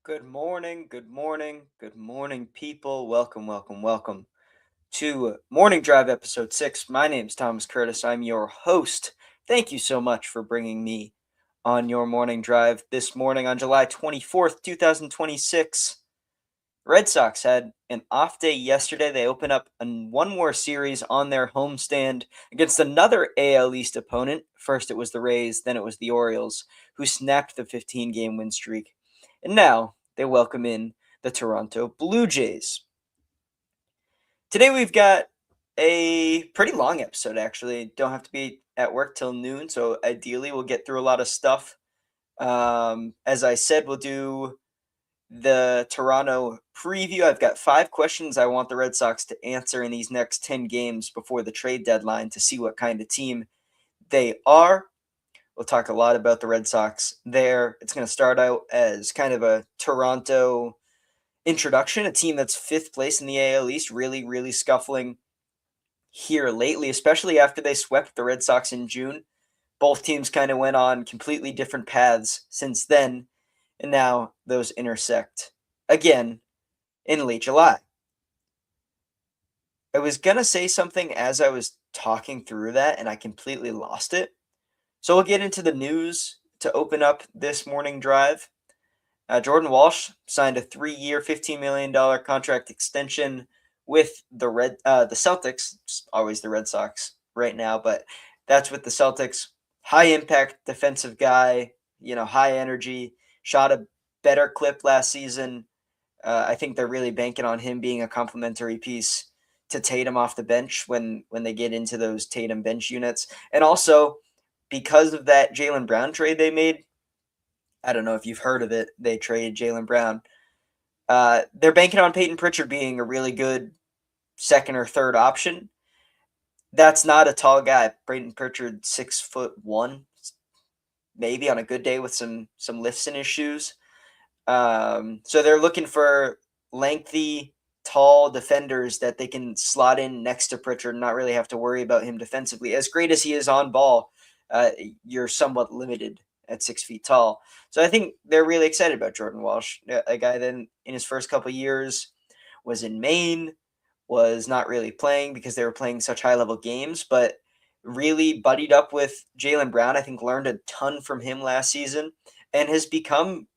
Good morning, good morning, good morning, people. Welcome to Morning Drive episode 6. My name's Thomas Curtis. I'm your host. Thank you so much for bringing me on your morning drive this morning on July 24th, 2026. Red Sox had an off day yesterday. They open up one more series on their homestand against another AL East opponent. First it was the Rays, then it was the Orioles, who snapped the 15-game win streak. And now they welcome in the Toronto Blue Jays. Today we've got a pretty long episode, actually. Don't have to be at work till noon, so ideally we'll get through a lot of stuff. As I said, we'll do the Toronto preview. I've got 5 questions I want the Red Sox to answer in these next 10 games before the trade deadline to see what kind of team they are. We'll talk a lot about the Red Sox there. It's going to start out as kind of a Toronto introduction, a team that's 5th place in the AL East, really scuffling here lately, especially after they swept the Red Sox in June. Both teams kind of went on completely different paths since then, and now those intersect again in late July. I was going to say something as I was talking through that, and I completely lost it. So we'll get into the news to open up this morning drive. Jordan Walsh signed a 3-year, $15 million contract extension with the Celtics. It's always the Red Sox right now, but that's with the Celtics. High impact defensive guy, high energy, shot a better clip last season. I think they're really banking on him being a complementary piece to Tatum off the bench when they get into those Tatum bench units. And also, because of that Jaylen Brown trade they made, I don't know if you've heard of it, they traded Jaylen Brown. They're banking on Peyton Pritchard being a really good second or third option. That's not a tall guy. Peyton Pritchard, 6'1", maybe on a good day with some lifts in his shoes. So they're looking for lengthy, tall defenders that they can slot in next to Pritchard and not really have to worry about him defensively. As great as he is on ball, you're somewhat limited at 6 feet tall. So I think they're really excited about Jordan Walsh, a guy that in his first couple years was in Maine, was not really playing because they were playing such high-level games, but really buddied up with Jaylen Brown. I think learned a ton from him last season and has become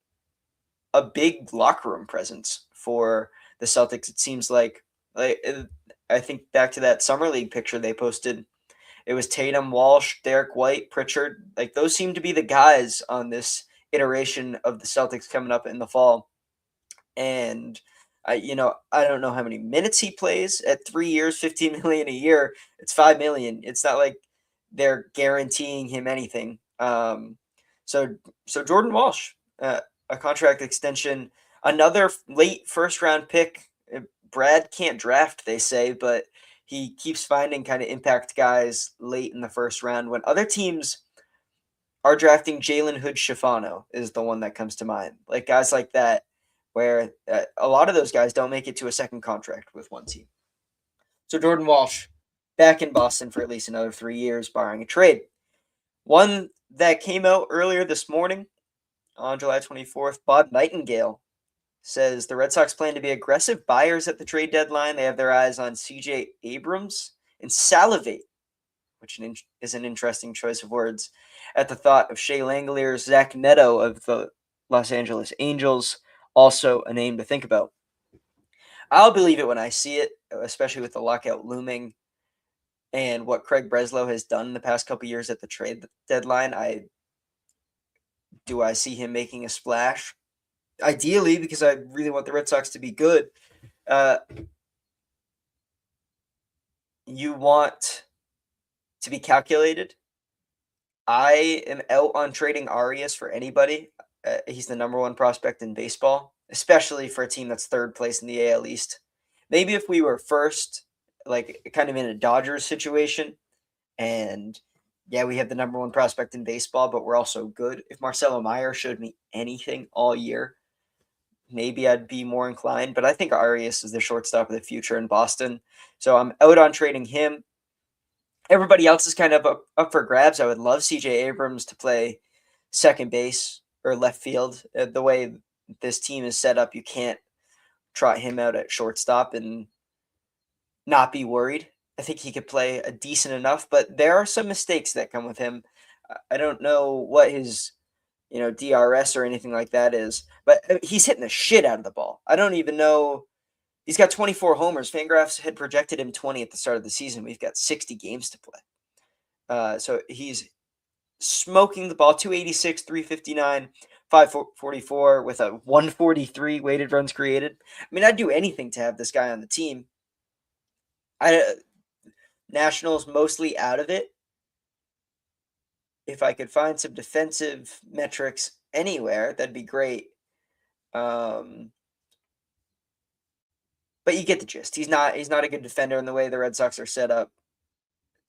a big locker room presence for the Celtics. It seems like I think back to that summer league picture they posted. It was Tatum, Walsh, Derek White, Pritchard. Like those seem to be the guys on this iteration of the Celtics coming up in the fall. And I don't know how many minutes he plays at 3 years, $15 million a year. It's $5 million. It's not like they're guaranteeing him anything. So Jordan Walsh, a contract extension, another late first round pick. Brad can't draft, they say, but he keeps finding kind of impact guys late in the first round when other teams are drafting. Jalen Hood-Schifano is the one that comes to mind. Like guys like that, where a lot of those guys don't make it to a second contract with one team. So Jordan Walsh back in Boston for at least another 3 years, barring a trade. One that came out earlier this morning on July 24th, Bob Nightingale says the Red Sox plan to be aggressive buyers at the trade deadline. They have their eyes on C.J. Abrams and salivate, which is an interesting choice of words, at the thought of Shea Langeliers, Zach Neto of the Los Angeles Angels, also a name to think about. I'll believe it when I see it, especially with the lockout looming and what Craig Breslow has done in the past couple years at the trade deadline. I see him making a splash? Ideally, because I really want the Red Sox to be good. You want to be calculated. I am out on trading Arias for anybody. He's the number 1 prospect in baseball, especially for a team that's 3rd place in the AL East. Maybe if we were first, like kind of in a Dodgers situation, and yeah, we have the number 1 prospect in baseball, but we're also good. If Marcelo Meyer showed me anything all year, maybe I'd be more inclined. But I think Arias is the shortstop of the future in Boston. So I'm out on trading him. Everybody else is kind of up for grabs. I would love C.J. Abrams to play second base or left field the way this team is set up. You can't trot him out at shortstop and not be worried. I think he could play a decent enough, but there are some mistakes that come with him. I don't know what his DRS or anything like that is, but he's hitting the shit out of the ball. I don't even know. He's got 24 homers. Fangraphs had projected him 20 at the start of the season. We've got 60 games to play. So he's smoking the ball. 286, 359, 544 with a 143 weighted runs created. I mean, I'd do anything to have this guy on the team. Nationals mostly out of it. If I could find some defensive metrics anywhere, that'd be great. But you get the gist. He's not a good defender in the way the Red Sox are set up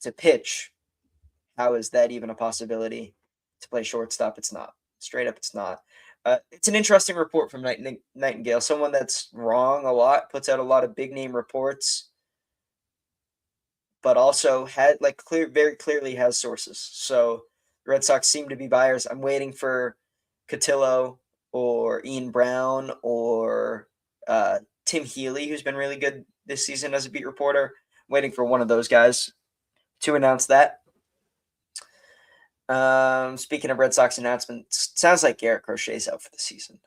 to pitch. How is that even a possibility? To play shortstop, it's not. Straight up, it's not. It's an interesting report from Nightingale, someone that's wrong a lot, puts out a lot of big name reports, but also had very clearly has sources. So the Red Sox seem to be buyers. I'm waiting for Cotillo or Ian Brown or Tim Healy, who's been really good this season as a beat reporter. I'm waiting for one of those guys to announce that. Speaking of Red Sox announcements, sounds like Garrett Crochet's out for the season.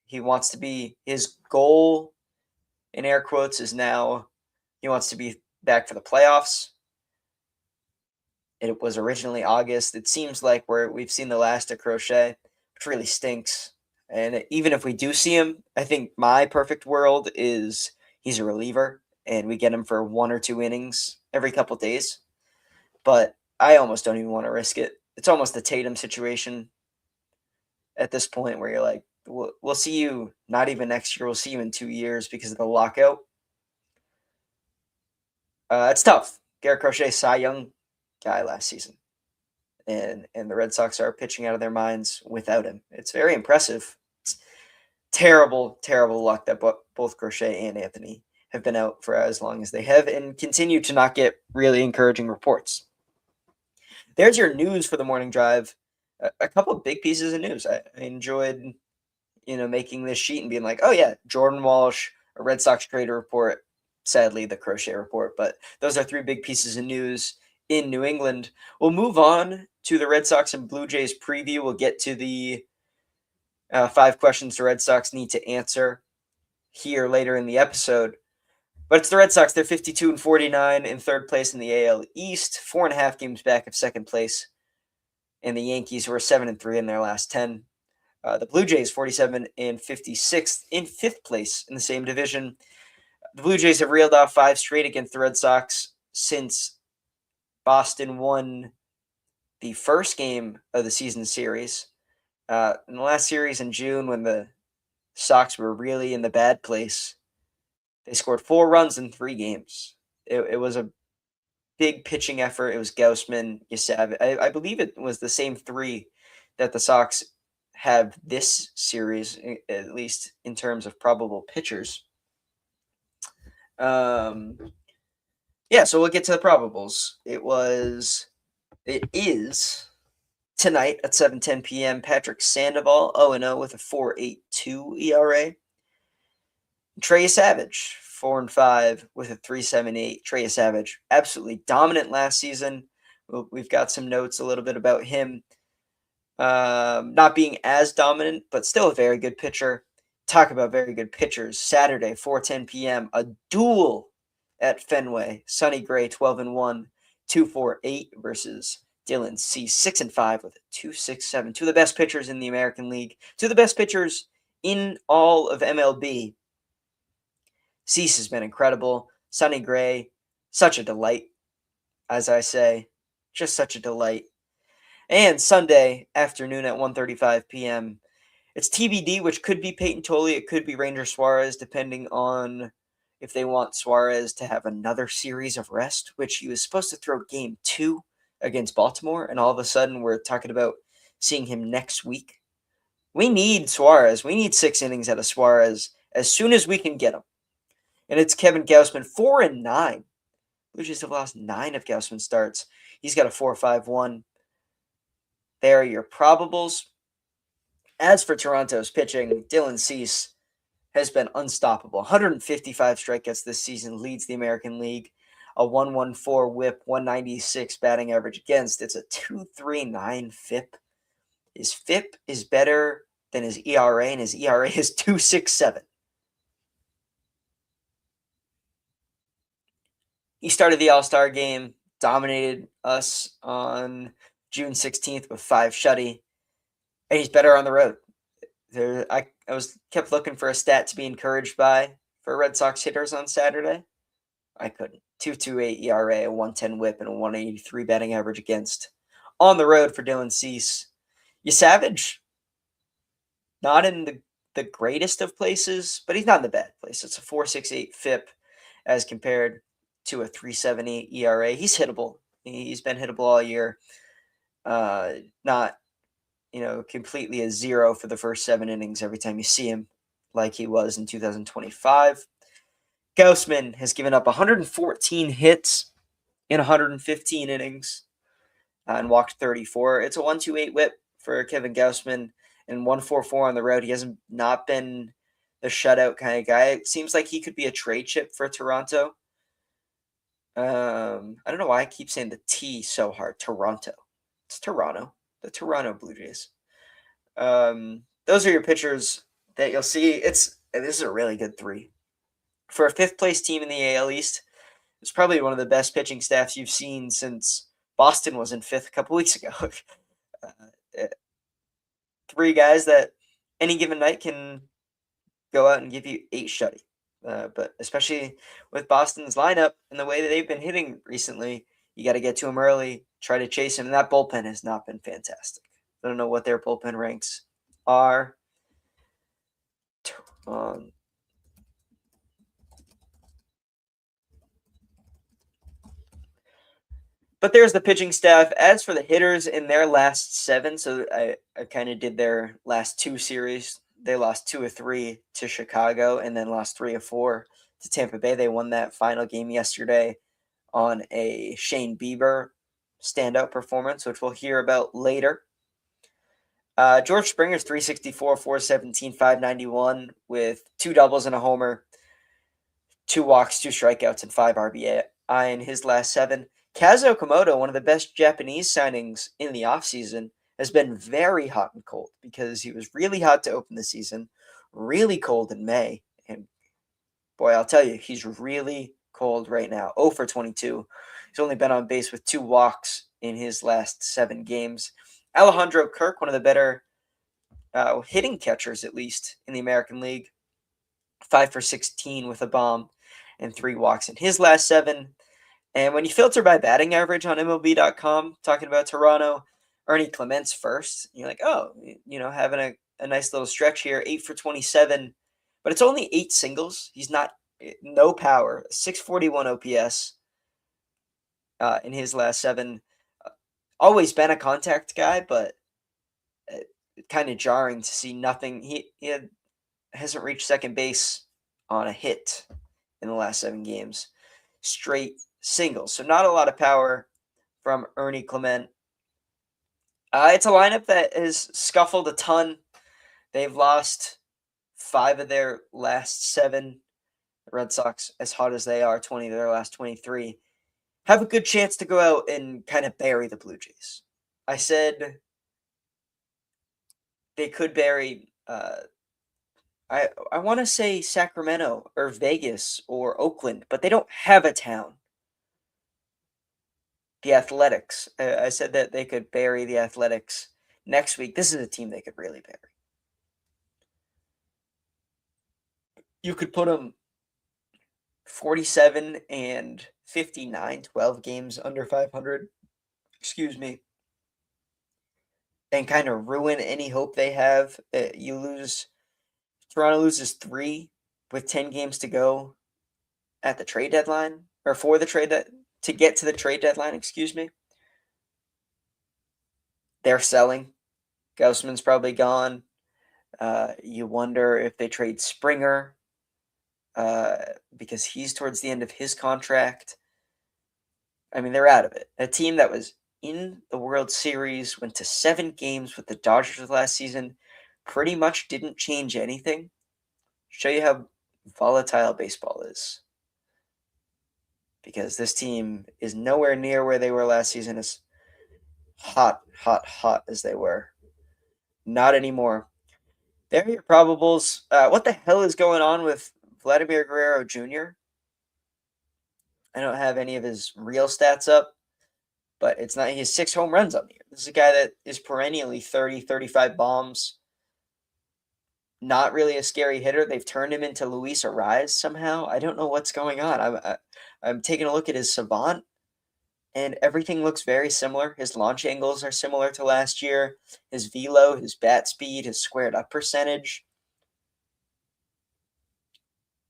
He wants to be, his goal, in air quotes, is now he wants to be back for the playoffs. It was originally August. It seems like we've seen the last of Crochet, which really stinks. And even if we do see him, I think my perfect world is he's a reliever and we get him for 1 or 2 innings every couple days. But I almost don't even want to risk it. It's almost the Tatum situation at this point where you're like, we'll see you not even next year. We'll see you in 2 years because of the lockout. It's tough. Garrett Crochet, Cy Young guy last season. And the Red Sox are pitching out of their minds without him. It's very impressive. It's terrible, terrible luck that both Crochet and Anthony have been out for as long as they have and continue to not get really encouraging reports. There's your news for the morning drive. A couple of big pieces of news. I enjoyed, making this sheet and being like, oh yeah, Jordan Walsh, a Red Sox trader report. Sadly, the Crochet report. But those are 3 big pieces of news in New England. We'll move on to the Red Sox and Blue Jays preview. We'll get to the 5 questions the Red Sox need to answer here later in the episode. But it's the Red Sox. They're 52-49 in 3rd place in the AL East, 4.5 games back of 2nd place. And the Yankees, who are 7-3 in their last 10. The Blue Jays, 47-56 in 5th place in the same division. The Blue Jays have reeled off 5 straight against the Red Sox since Boston won the first game of the season series. In the last series in June, when the Sox were really in the bad place, they scored 4 runs in 3 games. It was a big pitching effort. It was Gaussman, Yasav. I believe it was the same 3 that the Sox have this series, at least in terms of probable pitchers. So we'll get to the probables. It is tonight at 7:10 p.m. Patrick Sandoval, 0-0 with a 4.82 ERA. Trey Savage, 4-5 with a 3.78. Trey Savage, absolutely dominant last season. We've got some notes a little bit about him not being as dominant, but still a very good pitcher. Talk about very good pitchers. Saturday, 4:10 p.m., a duel at Fenway. Sonny Gray, 12-1, 2.48 versus Dylan Cease, 6-5 with a 2.67. 2 of the best pitchers in the American League. 2 of the best pitchers in all of MLB. Cease has been incredible. Sonny Gray, such a delight, as I say. Just such a delight. And Sunday afternoon at 1:35 p.m., it's TBD, which could be Peyton Tolley. It could be Ranger Suarez, depending on if they want Suarez to have another series of rest, which he was supposed to throw game 2 against Baltimore, and all of a sudden we're talking about seeing him next week. We need Suarez. We need 6 innings out of Suarez as soon as we can get him. And it's Kevin Gaussman, 4-9. Blue Jays have lost 9 of Gaussman's starts. He's got a 4.51. There are your probables. As for Toronto's pitching, Dylan Cease has been unstoppable. 155 strikeouts this season, leads the American League. A 114 whip, 196 batting average against. It's a 239 FIP. His FIP is better than his ERA, and his ERA is 2.67. He started the All-Star game, dominated us on June 16th with 5 shutty, and he's better on the road. I kept looking for a stat to be encouraged by for Red Sox hitters on Saturday. I couldn't. 2.28 ERA, a 110 whip, and a 183 batting average against. On the road for Dylan Cease. Savage, not in the greatest of places, but he's not in the bad place. It's a 4.68 FIP as compared to a 3.78 ERA. He's hittable. He's been hittable all year. Not, completely a zero for the first 7 innings every time you see him, like he was in 2025. Gausman has given up 114 hits in 115 innings and walked 34. It's a 1.28 whip for Kevin Gausman and 1.44 on the road. He hasn't not been the shutout kind of guy. It seems like he could be a trade chip for Toronto. I don't know why I keep saying the T so hard. Toronto. It's Toronto. The Toronto Blue Jays. Those are your pitchers that you'll see. This is a really good 3. For a 5th place team in the AL East, it's probably one of the best pitching staffs you've seen since Boston was in 5th a couple weeks ago. 3 guys that any given night can go out and give you 8 shutty. But especially with Boston's lineup and the way that they've been hitting recently, you got to get to them early, try to chase them. And that bullpen has not been fantastic. I don't know what their bullpen ranks are. But there's the pitching staff. As for the hitters in their last 7, so I kind of did their last 2 series. They lost 2 of 3 to Chicago and then lost 3 of 4 to Tampa Bay. They won that final game yesterday on a Shane Bieber standout performance, which we'll hear about later. George Springer's 364, 417, 591 with 2 doubles and a homer, 2 walks, 2 strikeouts, and 5 RBI in his last 7. Kazuo Komodo, one of the best Japanese signings in the offseason, has been very hot and cold because he was really hot to open the season, really cold in May. And boy, I'll tell you, he's really cold right now. 0 for 22. He's only been on base with 2 walks in his last 7 games. Alejandro Kirk, one of the better hitting catchers, at least, in the American League. 5 for 16 with a bomb and 3 walks in his last 7. And when you filter by batting average on MLB.com, talking about Toronto, Ernie Clement's first. You're like, oh, having a nice little stretch here, 8 for 27. But it's only 8 singles. He's no power, 641 OPS in his last 7. Always been a contact guy, but kind of jarring to see nothing. He hasn't reached second base on a hit in the last 7 games. Straight singles. So not a lot of power from Ernie Clement. It's a lineup that has scuffled a ton. They've lost 5 of their last 7. The Red Sox, as hot as they are, 20 of their last 23, have a good chance to go out and kind of bury the Blue Jays. I said they could bury, I want to say Sacramento or Vegas or Oakland, but they don't have a town. The Athletics. I said that they could bury the Athletics next week. This is a team they could really bury. You could put them 47 and 59, 12 games under 500. Excuse me. And kind of ruin any hope they have. Toronto loses 3 with 10 games to go at the trade deadline, or for the trade to get to the trade deadline, excuse me. They're selling. Gausman's probably gone. You wonder if they trade Springer because he's towards the end of his contract. I mean, they're out of it. A team that was in the World Series, went to 7 games with the Dodgers last season, pretty much didn't change anything. Show you how volatile baseball is. Because this team is nowhere near where they were last season, as hot, hot, hot as they were. Not anymore. There are your probables. What the hell is going on with Vladimir Guerrero Jr.? I don't have any of his real stats up, but it's not. He has 6 home runs on the year. This is a guy that is perennially 30, 35 bombs. Not really a scary hitter. They've turned him into Luis Ariz somehow. I don't know what's going on. I'm taking a look at his Savant, and everything looks very similar. His launch angles are similar to last year. His velo, his bat speed, his squared up percentage.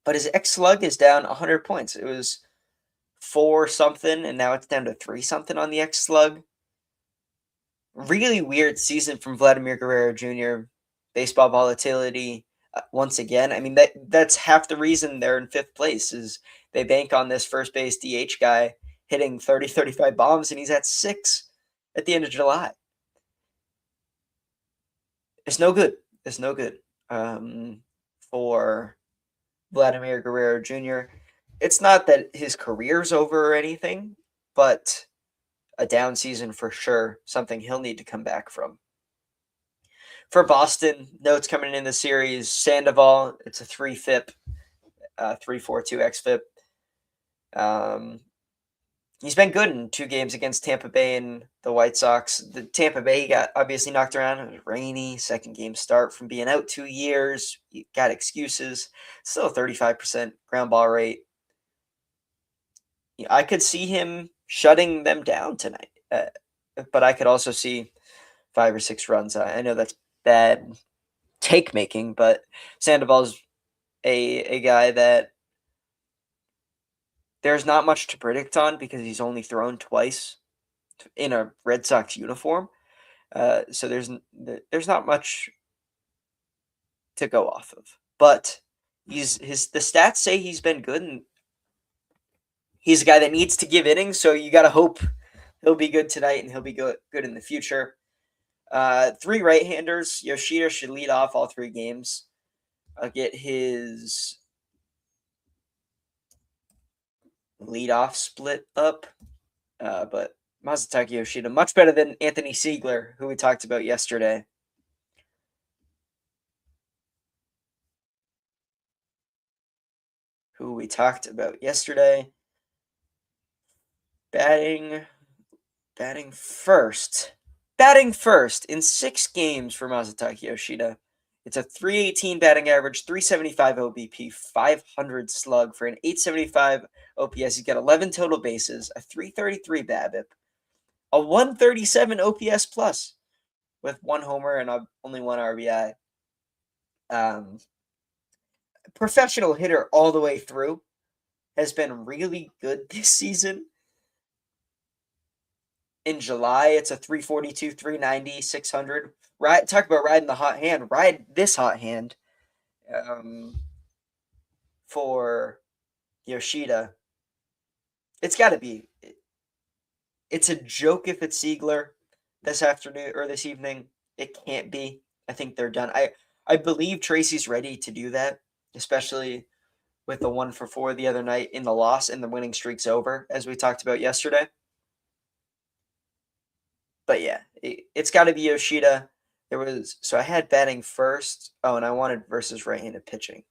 But his X slug is down 100 points. It was 4 something, and now it's down to 3 something on the X slug. Really weird season from Vladimir Guerrero Jr. Baseball volatility once again. I mean, that's half the reason they're in 5th place is they bank on this first base DH guy hitting 30, 35 bombs, and he's at 6 at the end of July. It's no good. It's no good for Vladimir Guerrero Jr. It's not that his career's over or anything, but a down season for sure, something he'll need to come back from. For Boston, notes coming in the series, Sandoval, it's a 3 FIP, 3.42 xFIP. He's been good in 2 games against Tampa Bay and the White Sox. The Tampa Bay got obviously knocked around. It was rainy, second game start from being out 2 years. You got excuses. Still a 35% ground ball rate. I could see him shutting them down tonight, but I could also see 5 or 6 runs. I know that's bad take making, but Sandoval's a guy that there's not much to predict on because he's only thrown twice in a Red Sox uniform. So there's not much to go off of. But the stats say he's been good, and he's a guy that needs to give innings. So you got to hope he'll be good tonight and he'll be good in the future. 3 right-handers. Yoshida should lead off all 3 games. I'll get his leadoff split up. But Masataka Yoshida, much better than Anthony Siegler, who we talked about yesterday. Batting first. Batting first in 6 games for Masataka Yoshida. It's a 318 batting average, 375 OBP, 500 slug for an 875 OPS. He's got 11 total bases, a 333 BABIP, a 137 OPS plus with 1 homer and only 1 RBI. Professional hitter all the way through. Has been really good this season. In July, it's a 342, 390, 600. Talk about riding the hot hand. Ride this hot hand for Yoshida. It's got to be. It's a joke if it's Siegler this afternoon or this evening. It can't be. I think they're done. I believe Tracy's ready to do that, especially with the 1 for 4 the other night in the loss, and the winning streak's over, as we talked about yesterday. But yeah, it's got to be Yoshida. So I had batting first. Oh, and I wanted versus right-handed pitching.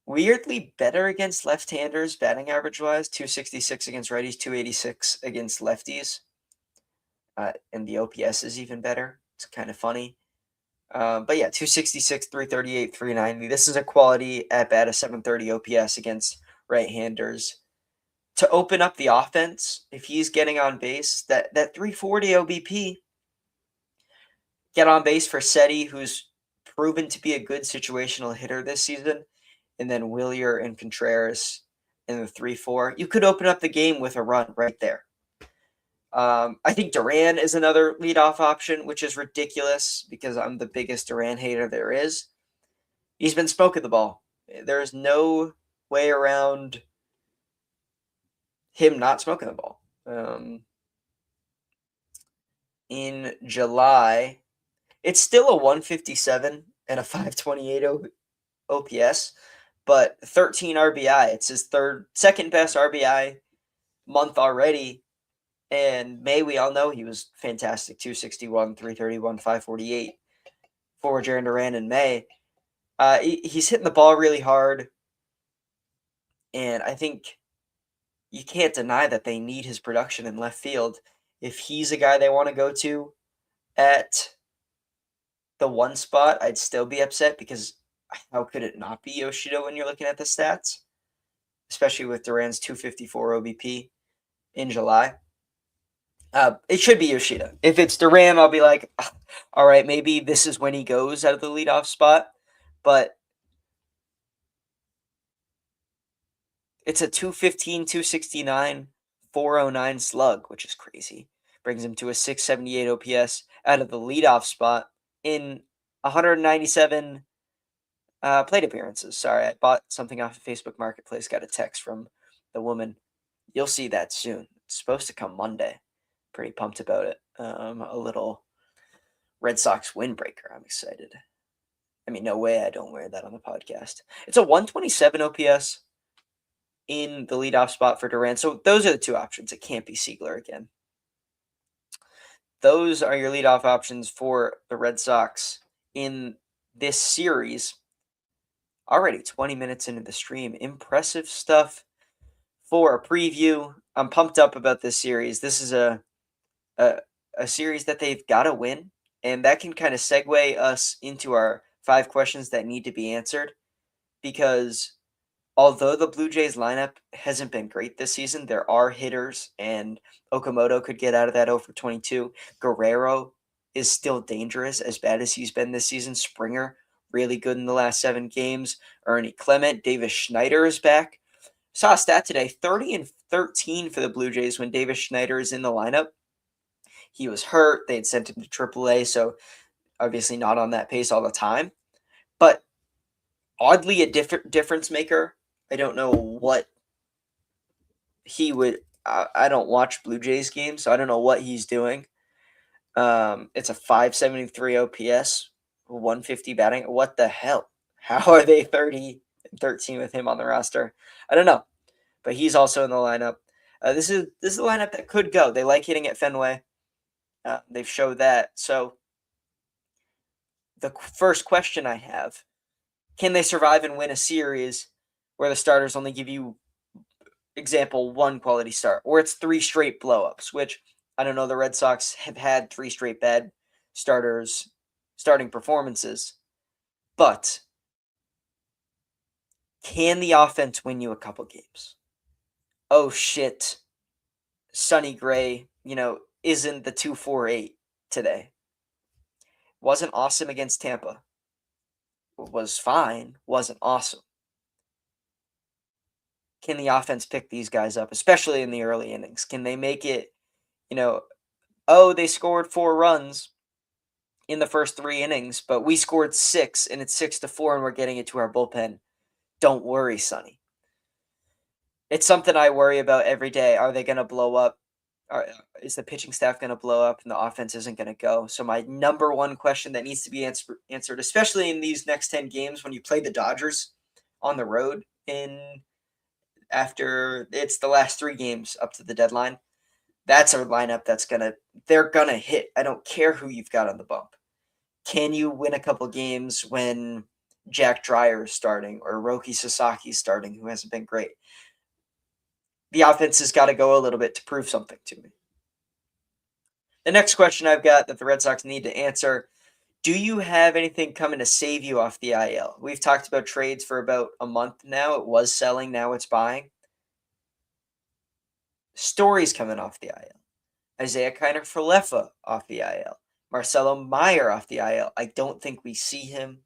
Weirdly better against left-handers batting average-wise. 266 against righties, 286 against lefties. And the OPS is even better. It's kind of funny. But yeah, 266, 338, 390. This is a quality at-bat, a 730 OPS against right-handers. To open up the offense, if he's getting on base, that 340 OBP, get on base for Seti, who's proven to be a good situational hitter this season, and then Willier and Contreras in the 3-4. You could open up the game with a run right there. I think Duran is another leadoff option, which is ridiculous because I'm the biggest Duran hater there is. He's been smoking the ball. There's no way around him not smoking the ball. In July, It's still a 157 and a 528 OPS, but 13 RBI. It's his second best RBI month already. And May, we all know he was fantastic. 261, 331, 548 for Jarren Duran in May. He's hitting the ball really hard. And I think you can't deny that they need his production in left field. If he's a guy they want to go to at the one spot, I'd still be upset because how could it not be Yoshida when you're looking at the stats? Especially with Duran's 254 OBP in July. It should be Yoshida. If it's Duran, I'll be like, all right, maybe this is when he goes out of the leadoff spot. But it's a 215, 269, 409 slug, which is crazy. Brings him to a 678 OPS out of the leadoff spot in 197 plate appearances. Sorry, I bought something off of Facebook Marketplace, got a text from the woman. You'll see that soon. It's supposed to come Monday. Pretty pumped about it. A little Red Sox windbreaker. I'm excited. I mean, no way I don't wear that on the podcast. It's a 127 OPS in the leadoff spot for Duran. So those are the two options. It can't be Siegler again. Those are your leadoff options for the Red Sox in this series. Already 20 minutes into the stream. Impressive stuff for a preview. I'm pumped up about this series. This is a series that they've got to win, and that can kind of segue us into our 5 questions that need to be answered, because although the Blue Jays lineup hasn't been great this season, there are hitters, and Okamoto could get out of that 0 for 22. Guerrero is still dangerous, as bad as he's been this season. Springer, really good in the last 7 games. Ernie Clement, Davis Schneider is back. Saw a stat today, 30 and 13 for the Blue Jays when Davis Schneider is in the lineup. He was hurt. They had sent him to AAA, so obviously not on that pace all the time. But oddly a difference maker. I don't know what he would. I don't watch Blue Jays games, so I don't know what he's doing. It's a 573 OPS, 150 batting. What the hell? How are they 30 and 13 with him on the roster? I don't know, but he's also in the lineup. This is a lineup that could go. They like hitting at Fenway. They've showed that. So the first question I have: can they survive and win a series where the starters only give you, example, 1 quality start, or it's 3 straight blowups? Which I don't know. The Red Sox have had 3 straight bad starting performances, but can the offense win you a couple games? Oh shit, Sonny Gray, isn't the 248 today. Wasn't awesome against Tampa. Was fine, wasn't awesome. Can the offense pick these guys up, especially in the early innings? Can they make it, they scored 4 runs in the first 3 innings, but we scored 6 and it's 6-4 and we're getting it to our bullpen. Don't worry, Sonny. It's something I worry about every day. Are they going to blow up? Is the pitching staff going to blow up and the offense isn't going to go? So my number one question that needs to be answered, especially in these next 10 games when you play the Dodgers on the road after it's the last 3 games up to the deadline, that's a lineup they're going to hit. I don't care who you've got on the bump. Can you win a couple games when Jack Dreyer is starting or Roki Sasaki is starting, who hasn't been great? The offense has got to go a little bit to prove something to me. The next question I've got that the Red Sox need to answer: do you have anything coming to save you off the IL? We've talked about trades for about a month now. It was selling, now it's buying. Stories coming off the IL. Isaiah Kiner-Falefa off the IL. Marcelo Meyer off the IL. I don't think we see him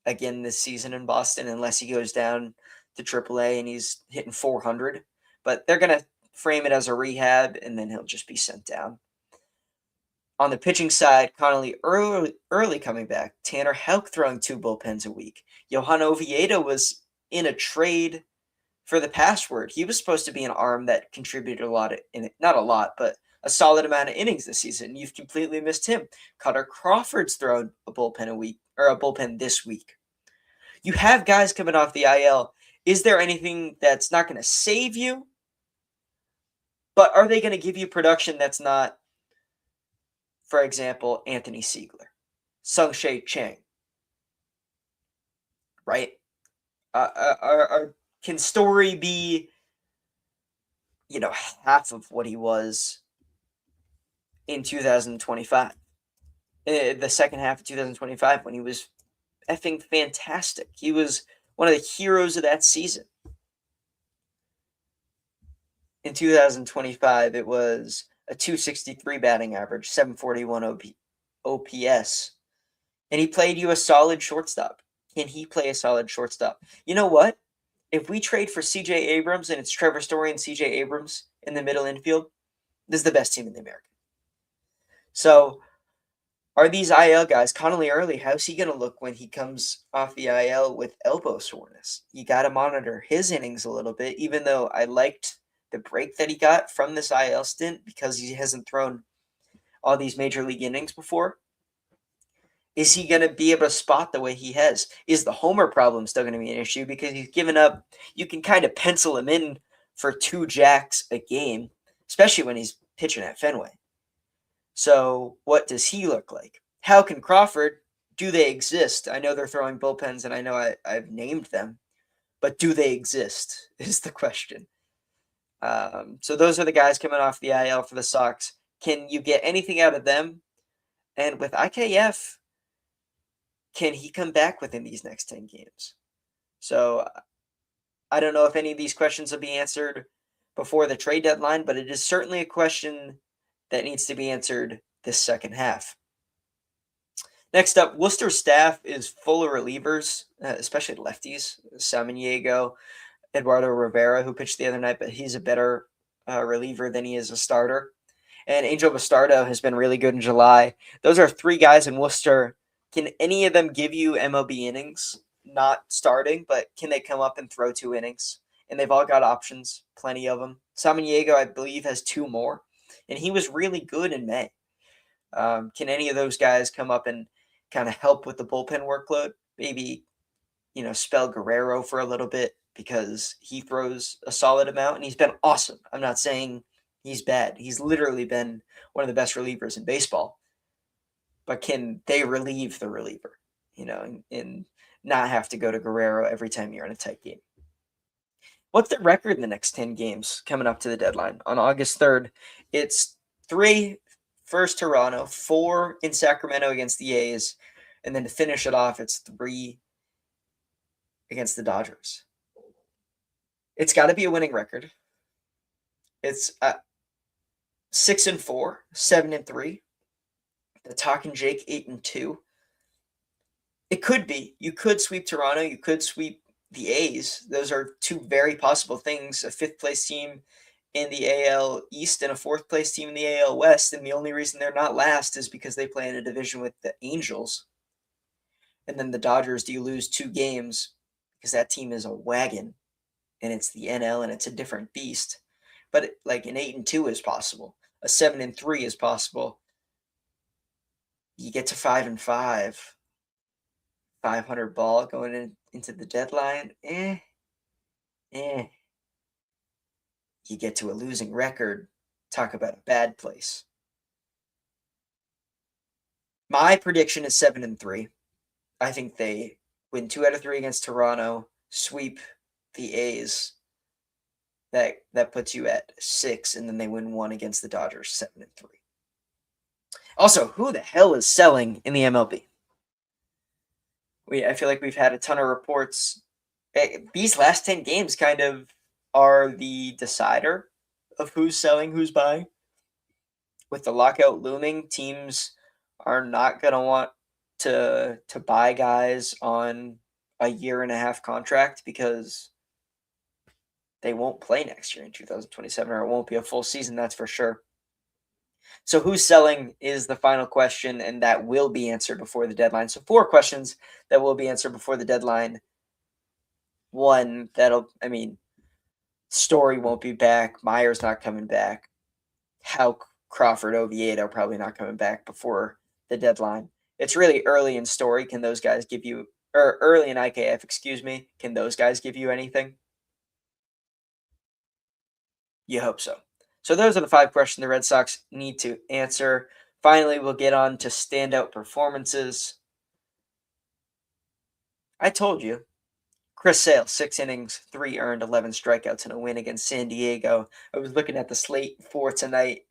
again this season in Boston unless he goes down to AAA and he's hitting 400. But they're going to frame it as a rehab, and then he'll just be sent down. On the pitching side, Connolly early coming back. Tanner Houck throwing 2 bullpens a week. Johan Oviedo was in a trade for the password. He was supposed to be an arm that contributed a lot in it. Not a lot, but a solid amount of innings this season. You've completely missed him. Cutter Crawford's thrown a bullpen this week. You have guys coming off the IL. Is there anything that's not going to save you? But are they going to give you production that's not, for example, Anthony Siegler, Sung-Shae Chang, right? Can Story be, half of what he was in 2025? The second half of 2025 when he was effing fantastic. He was one of the heroes of that season. In 2025, it was a 263 batting average, 741 OPS. And he played you a solid shortstop. Can he play a solid shortstop? You know what? If we trade for CJ Abrams and it's Trevor Story and CJ Abrams in the middle infield, this is the best team in the American. So are these IL guys, Connolly Early, how's he going to look when he comes off the IL with elbow soreness? You got to monitor his innings a little bit, even though I liked the break that he got from this IL stint because he hasn't thrown all these major league innings before. Is he going to be able to spot the way he has? Is the homer problem still going to be an issue because he's given up? You can kind of pencil him in for 2 jacks a game, especially when he's pitching at Fenway. So what does he look like? How can Crawford, do they exist? I know they're throwing bullpens, and I know I've named them, but do they exist is the question. So those are the guys coming off the IL for the Sox. Can you get anything out of them? And with IKF, can he come back within these next 10 games? So I don't know if any of these questions will be answered before the trade deadline, but it is certainly a question that needs to be answered this second half. Next up, Worcester's staff is full of relievers, especially lefties. Samaniego, Eduardo Rivera, who pitched the other night, but he's a better reliever than he is a starter. And Angel Bastardo has been really good in July. Those are 3 guys in Worcester. Can any of them give you MLB innings? Not starting, but can they come up and throw 2 innings? And they've all got options, plenty of them. Samaniego, I believe, has 2 more. And he was really good in May. Can any of those guys come up and kind of help with the bullpen workload? Maybe, spell Guerrero for a little bit because he throws a solid amount and he's been awesome. I'm not saying he's bad. He's literally been one of the best relievers in baseball. But can they relieve the reliever, and not have to go to Guerrero every time you're in a tight game? What's the record in the next 10 games coming up to the deadline? On August 3rd, it's 3 first Toronto, 4 in Sacramento against the A's, and then to finish it off, it's 3 against the Dodgers. It's got to be a winning record. It's 6-4, 7-3. The Talking Jake 8-2. It could be. You could sweep Toronto. You could sweep the A's. Those are 2 very possible things. A 5th place team in the AL East and a 4th place team in the AL West. And the only reason they're not last is because they play in a division with the Angels. And then the Dodgers, do you lose 2 games because that team is a wagon and it's the NL and it's a different beast. But an 8-2 is possible. A 7-3 is possible. You get to 5-5. 500 ball going into the deadline. You get to a losing record. Talk about a bad place. My prediction is 7-3. I think they win 2 out of 3 against Toronto, sweep the A's. That puts you at 6, and then they win 1 against the Dodgers, 7-3. Also, who the hell is selling in the MLB? I feel like we've had a ton of reports. These last 10 games kind of are the decider of who's selling, who's buying. With the lockout looming, teams are not going to want to buy guys on a 1.5-year contract because they won't play next year in 2027, or it won't be a full season, that's for sure. So who's selling is the final question, and that will be answered before the deadline. So 4 questions that will be answered before the deadline. 1, Story won't be back. Meyer's not coming back. How Crawford, Oviedo probably not coming back before the deadline. It's really early in Story. Can those guys give you, or early in IKF, excuse me, can those guys give you anything? You hope so. So those are the 5 questions the Red Sox need to answer. Finally, we'll get on to standout performances. I told you, Chris Sale, 6 innings, 3 earned, 11 strikeouts, and a win against San Diego. I was looking at the slate for tonight,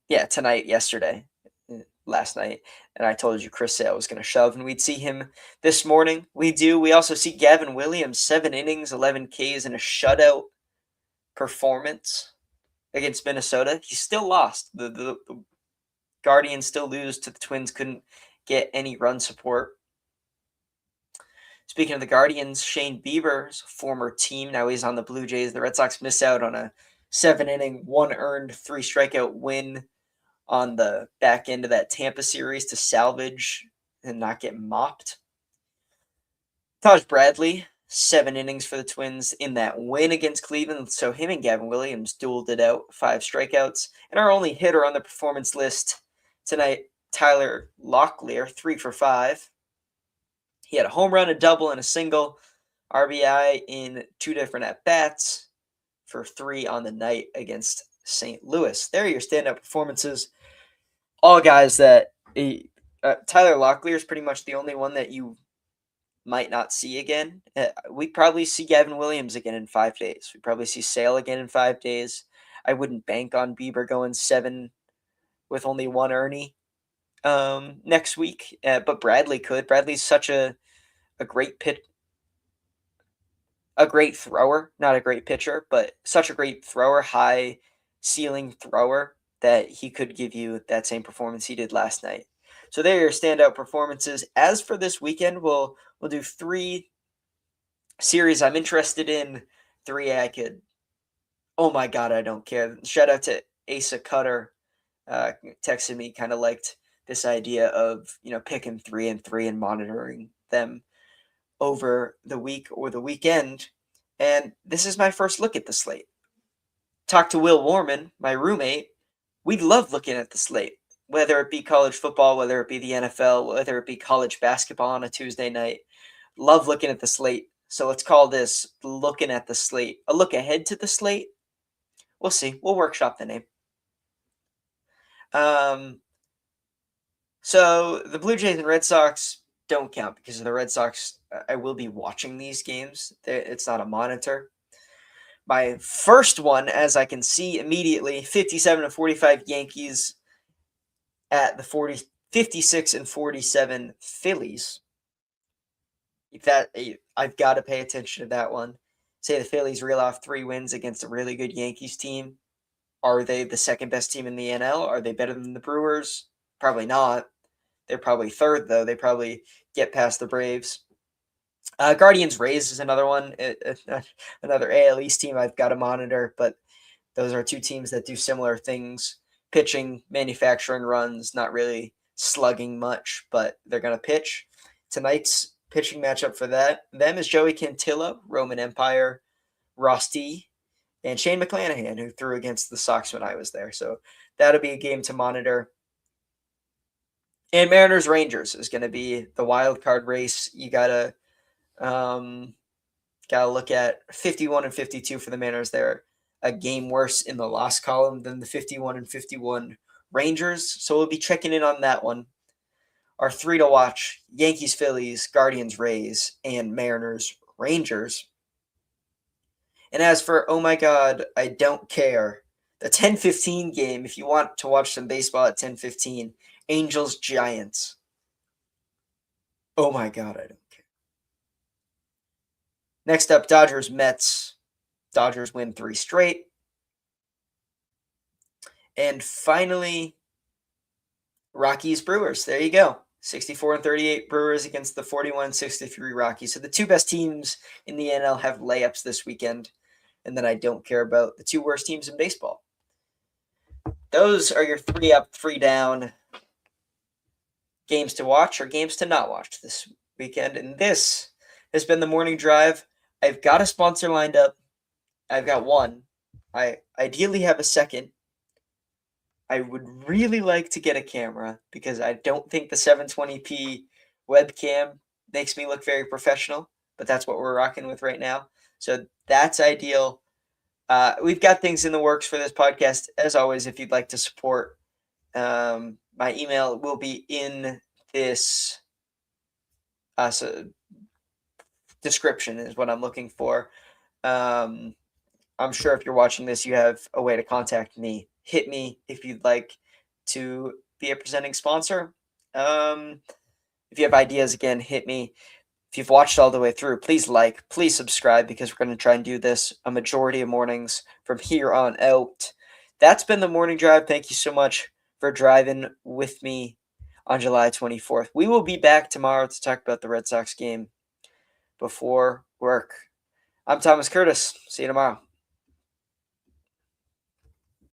yesterday, last night, and I told you Chris Sale was going to shove, and we'd see him this morning. We do. We also see Gavin Williams, 7 innings, 11 Ks, and a shutout performance against Minnesota. He still lost. The Guardians still lose to the Twins. Couldn't get any run support. Speaking of the Guardians, Shane Bieber's former team, now he's on the Blue Jays. The Red Sox miss out on a 7-inning, 1 earned, 3 strikeout win on the back end of that Tampa series to salvage and not get mopped. Taj Bradley, 7 innings for the Twins in that win against Cleveland. So him and Gavin Williams dueled it out, 5 strikeouts. And our only hitter on the performance list tonight, Tyler Locklear, 3 for 5. He had a home run, a double, and a single. RBI in 2 different at-bats for 3 on the night against St. Louis. There are your standout performances. All guys that Tyler Locklear is pretty much the only one that you might not see again. We probably see Gavin Williams again in 5 days. We probably see Sale again in 5 days. I wouldn't bank on Bieber going 7 with only 1 Ernie next week, but Bradley could. Bradley's such a great a great thrower, not a great pitcher, but such a great thrower, high ceiling thrower, that he could give you that same performance he did last night. So there are your standout performances. As for this weekend, we'll do 3 series I'm interested in, 3 I could. Oh my God, I don't care. Shout out to Asa Cutter. Texted me, kind of liked this idea of picking 3 and 3 and monitoring them over the week or the weekend. And this is my first look at the slate. Talked to Will Warman, my roommate. We love looking at the slate, whether it be college football, whether it be the NFL, whether it be college basketball on a Tuesday night. Love looking at the slate. So let's call this looking at the slate. A look ahead to the slate. We'll see. We'll workshop the name. So the Blue Jays and Red Sox don't count because of the Red Sox. I will be watching these games. It's not a monitor. My first one, as I can see immediately, 57-45 Yankees at the 56-47 Phillies. I've got to pay attention to that one. Say the Phillies reel off 3 wins against a really good Yankees team. Are they the second best team in the NL? Are they better than the Brewers? Probably not. They're probably third, though. They probably get past the Braves. Guardians Rays is another one, another AL East team I've got to monitor, but those are 2 teams that do similar things. Pitching, manufacturing runs, not really slugging much, but they're going to pitch. Tonight's pitching matchup for them is Joey Cantillo, Roman Empire, Rosti, and Shane McClanahan, who threw against the Sox when I was there. So that'll be a game to monitor. And Mariners Rangers is going to be the wild card race. You gotta look at 51-52 for the Mariners. They're a game worse in the loss column than the 51-51 Rangers. So we'll be checking in on that one. Our 3 to watch: Yankees, Phillies, Guardians, Rays, and Mariners Rangers. And as for, oh my God, I don't care, the 10:15 game, if you want to watch some baseball at 10:15, Angels, Giants. Oh my God, I don't care. Next up, Dodgers, Mets. Dodgers win 3 straight. And finally, Rockies, Brewers. There you go. 64-38 Brewers against the 41-63 Rockies. So the 2 best teams in the NL have layups this weekend. And then I don't care about the 2 worst teams in baseball. Those are your 3 up, 3 down games to watch or games to not watch this weekend. And this has been the Morning Drive. I've got a sponsor lined up. I've got one. I ideally have a second. I would really like to get a camera because I don't think the 720p webcam makes me look very professional, but that's what we're rocking with right now. So that's ideal. We've got things in the works for this podcast. As always, if you'd like to support, my email will be in this description, is what I'm looking for. Um, I'm sure if you're watching this, you have a way to contact me. Hit me if you'd like to be a presenting sponsor. If you have ideas, again, hit me. If you've watched all the way through, please please subscribe, because we're going to try and do this a majority of mornings from here on out. That's been the morning drive. Thank you so much for driving with me on July 24th. We will be back tomorrow to talk about the Red Sox game before work. I'm Thomas Curtis. See you tomorrow.